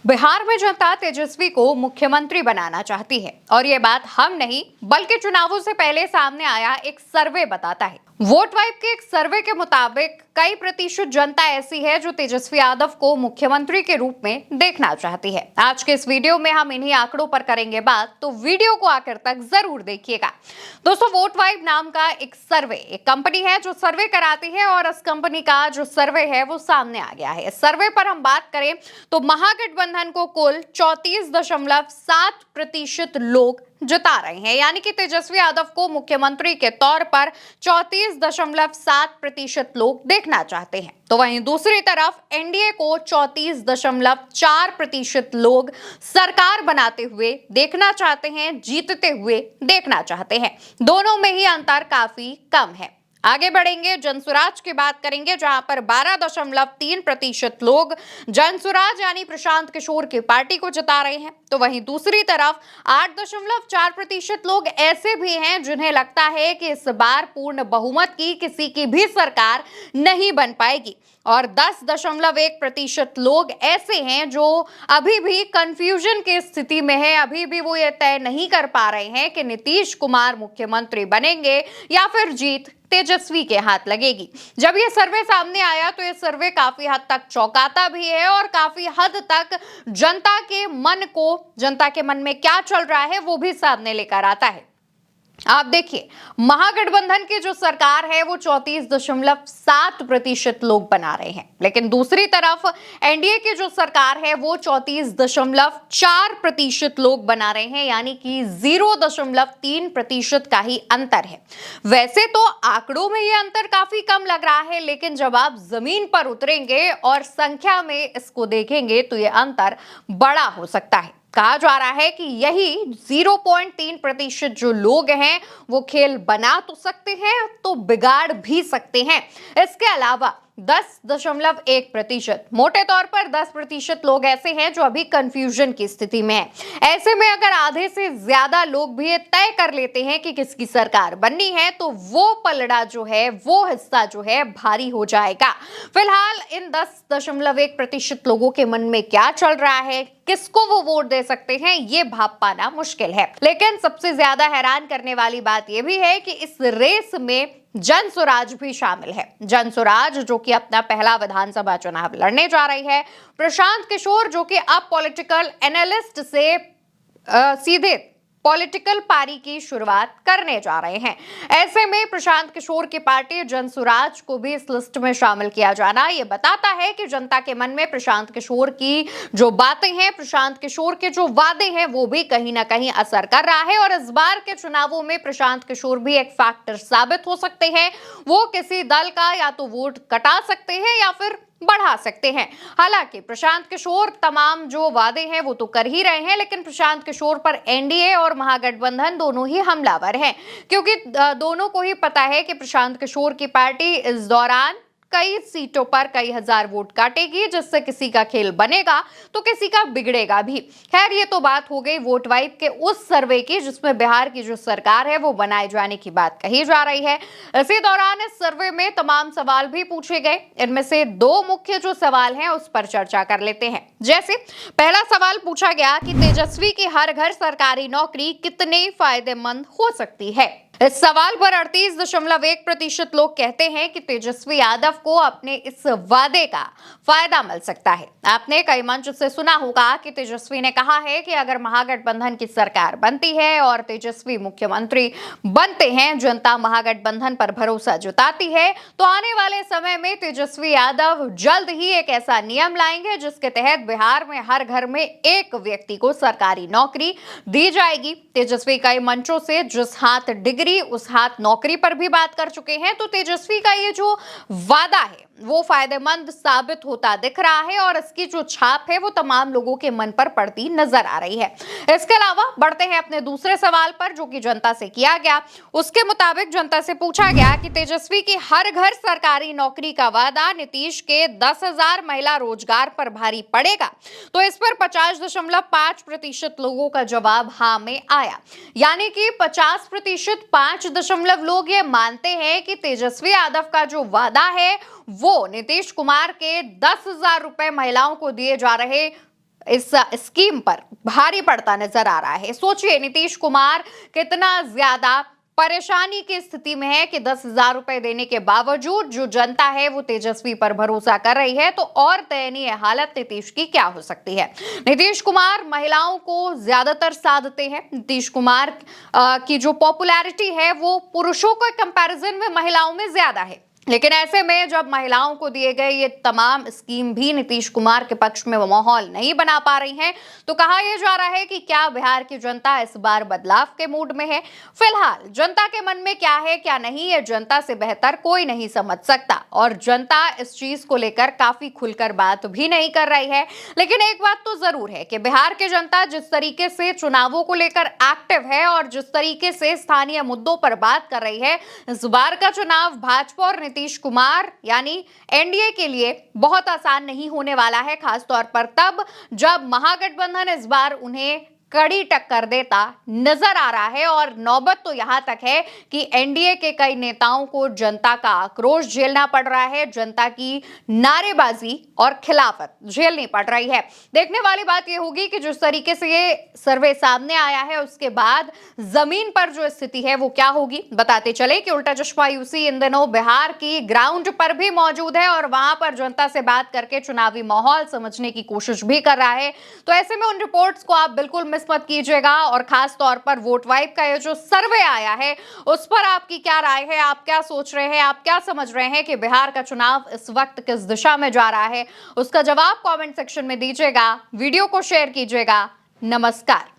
बिहार में जनता तेजस्वी को मुख्यमंत्री बनाना चाहती है और ये बात हम नहीं बल्कि चुनावों से पहले सामने आया एक सर्वे बताता है। वोट वाइब के एक सर्वे के मुताबिक कई प्रतिशत जनता ऐसी है जो तेजस्वी यादव को मुख्यमंत्री के रूप में देखना चाहती है। आज के इस वीडियो में हम इन्हीं आंकड़ों पर करेंगे बात, तो वीडियो को आखिर तक जरूर देखिएगा। दोस्तों, वोट वाइब नाम का एक सर्वे, एक कंपनी है जो सर्वे कराती है और इस कंपनी का जो सर्वे है वो सामने आ गया है। इस सर्वे पर हम बात करें तो महागठबंधन को कुल 34.7% लोग जता रहे हैं, यानी कि तेजस्वी यादव को मुख्यमंत्री के तौर पर 34.7% लोग देखना चाहते हैं। तो वहीं दूसरी तरफ एनडीए को 34.4% लोग सरकार बनाते हुए देखना चाहते हैं, जीतते हुए देखना चाहते हैं। दोनों में ही अंतर काफी कम है। आगे बढ़ेंगे, जनसुराज की बात करेंगे, जहां पर 12.3% लोग जनसुराज यानी प्रशांत किशोर की पार्टी को जता रहे हैं। तो वहीं दूसरी तरफ 8.4% लोग ऐसे भी हैं जिन्हें लगता है कि इस बार पूर्ण बहुमत की किसी की भी सरकार नहीं बन पाएगी, और 10.1% लोग ऐसे हैं जो अभी भी कंफ्यूजन की स्थिति में है। अभी भी वो ये तय नहीं कर पा रहे हैं कि नीतीश कुमार मुख्यमंत्री बनेंगे या फिर जीत तेजस्वी के हाथ लगेगी। जब ये सर्वे सामने आया तो ये सर्वे काफी हद तक चौंकाता भी है और काफी हद तक जनता के मन में क्या चल रहा है वो भी सामने लेकर आता है। आप देखिए, महागठबंधन की जो सरकार है वो 34.7% लोग बना रहे हैं, लेकिन दूसरी तरफ एनडीए की जो सरकार है वो 34.4% लोग बना रहे हैं, यानी कि 0.3% का ही अंतर है। वैसे तो आंकड़ों में ये अंतर काफी कम लग रहा है, लेकिन जब आप जमीन पर उतरेंगे और संख्या में इसको देखेंगे तो ये अंतर बड़ा हो सकता है। कहा जा रहा है कि यही 0.3% जो लोग हैं वो खेल बना तो सकते हैं तो बिगाड़ भी सकते हैं। इसके अलावा 10.1%, मोटे तौर पर 10% लोग ऐसे हैं जो अभी कंफ्यूजन की स्थिति में है। ऐसे में अगर आधे से ज्यादा लोग भी ये तय कर लेते हैं कि किसकी सरकार बननी है तो वो पलड़ा जो है, वो हिस्सा जो है भारी हो जाएगा। फिलहाल इन 10.1% लोगों के मन में क्या चल रहा है, किसको वो वोट दे सकते हैं, ये भाप पाना मुश्किल है। लेकिन सबसे ज्यादा हैरान करने वाली बात यह भी है कि इस रेस में जनसुराज भी शामिल है। जनसुराज जो कि अपना पहला विधानसभा चुनाव लड़ने जा रही है, प्रशांत किशोर जो कि अब पॉलिटिकल एनालिस्ट से सीधे पॉलिटिकल पारी की शुरुआत करने जा रहे हैं। ऐसे में प्रशांत किशोर की पार्टी जनसुराज को भी इस लिस्ट में शामिल किया जाना ये बताता है कि जनता के मन में प्रशांत किशोर की जो बातें हैं, प्रशांत किशोर के जो वादे हैं वो भी कहीं ना कहीं असर कर रहा है। और इस बार के चुनावों में प्रशांत किशोर भी एक फैक्टर साबित हो सकते हैं। वो किसी दल का या तो वोट कटा सकते हैं या फिर बढ़ा सकते हैं। हालांकि प्रशांत किशोर तमाम जो वादे हैं वो तो कर ही रहे हैं, लेकिन प्रशांत किशोर पर एनडीए और महागठबंधन दोनों ही हमलावर हैं, क्योंकि दोनों को ही पता है कि प्रशांत किशोर की पार्टी इस दौरान कई सीटों पर कई हजार वोट काटेगी, जिससे किसी का खेल बनेगा तो किसी का बिगड़ेगा भी। खैर, ये तो बात हो गई वोट वाइब के उस सर्वे की जिसमें बिहार की जो सरकार है वो बनाए जाने की बात कही जा रही है। इसी दौरान इस सर्वे में तमाम सवाल भी पूछे गए। इनमें से दो मुख्य जो सवाल हैं उस पर चर्चा कर लेते हैं। जैसे पहला सवाल पूछा गया कि तेजस्वी की हर घर सरकारी नौकरी कितने फायदेमंद हो सकती है। इस सवाल पर 38.1% लोग कहते हैं कि तेजस्वी यादव को अपने इस वादे का फायदा मिल सकता है। आपने कई मंच से सुना होगा कि तेजस्वी ने कहा है कि अगर महागठबंधन की सरकार बनती है और तेजस्वी मुख्यमंत्री बनते हैं, जनता महागठबंधन पर भरोसा जताती है, तो आने वाले समय में तेजस्वी यादव जल्द ही एक ऐसा नियम लाएंगे जिसके तहत बिहार में हर घर में एक व्यक्ति को सरकारी नौकरी दी जाएगी। तेजस्वी कई मंचों से जिस हाथ डिग्री उस हाथ नौकरी पर भी बात कर चुके हैं, तो तेजस्वी का ये जो वादा है वो फायदेमंद साबित होता दिख रहा है और इसकी जो छाप है वो तमाम लोगों के मन पर पड़ती नजर आ रही है। इसके अलावा बढ़ते हैं अपने दूसरे सवाल पर जो कि जनता से किया गया। उसके मुताबिक जनता से पूछा गया कि तेजस्वी की हर घर सरकारी नौकरी का वादा नीतीश के 10,000 महिला रोजगार पर भारी पड़ेगा। तो इस पर 50.5% लोगों का जवाब हाँ में आया, यानी कि 50% 5 लोग ये मानते हैं कि तेजस्वी यादव का जो वादा है वो नीतीश कुमार के 10,000 रुपए महिलाओं को दिए जा रहे इस स्कीम पर भारी पड़ता नजर आ रहा है। सोचिए नीतीश कुमार कितना ज्यादा परेशानी की स्थिति में है कि 10,000 रुपए देने के बावजूद जो जनता है वो तेजस्वी पर भरोसा कर रही है, तो और दयनीय हालत नीतीश की क्या हो सकती है। नीतीश कुमार महिलाओं को ज्यादातर साथ देते हैं। नीतीश कुमार की जो पॉपुलैरिटी है वो पुरुषों के कंपैरिजन में महिलाओं में ज्यादा है, लेकिन ऐसे में जब महिलाओं को दिए गए ये तमाम स्कीम भी नीतीश कुमार के पक्ष में माहौल नहीं बना पा रही हैं, तो कहा यह जा रहा है कि क्या बिहार की जनता इस बार बदलाव के मूड में है। फिलहाल जनता के मन में क्या है क्या नहीं, ये जनता से बेहतर कोई नहीं समझ सकता और जनता इस चीज को लेकर काफी खुलकर बात भी नहीं कर रही है। लेकिन एक बात तो जरूर है कि बिहार की जनता जिस तरीके से चुनावों को लेकर एक्टिव है और जिस तरीके से स्थानीय मुद्दों पर बात कर रही है, इस बार का चुनाव भाजपा और नीतीश कुमार यानी एनडीए के लिए बहुत आसान नहीं होने वाला है, खासतौर पर तब जब महागठबंधन इस बार उन्हें कड़ी टक्कर देता नजर आ रहा है। और नौबत तो यहां तक है कि एनडीए के कई नेताओं को जनता का आक्रोश झेलना पड़ रहा है, जनता की नारेबाजी और खिलाफत झेलनी पड़ रही है। देखने वाली बात यह होगी कि जिस तरीके से ये सर्वे सामने आया है उसके बाद जमीन पर जो स्थिति है वो क्या होगी। बताते चले कि उल्टा चश्मा यूसी इन दिनों बिहार की ग्राउंड पर भी मौजूद है और वहां पर जनता से बात करके चुनावी माहौल समझने की कोशिश भी कर रहा है। तो ऐसे में उन रिपोर्ट्स को आप बिल्कुल मत कीजिएगा और खास तौर पर वोट वाइब का ये जो सर्वे आया है उस पर आपकी क्या राय है, आप क्या सोच रहे हैं, आप क्या समझ रहे हैं कि बिहार का चुनाव इस वक्त किस दिशा में जा रहा है, उसका जवाब कमेंट सेक्शन में दीजिएगा। वीडियो को शेयर कीजिएगा। नमस्कार।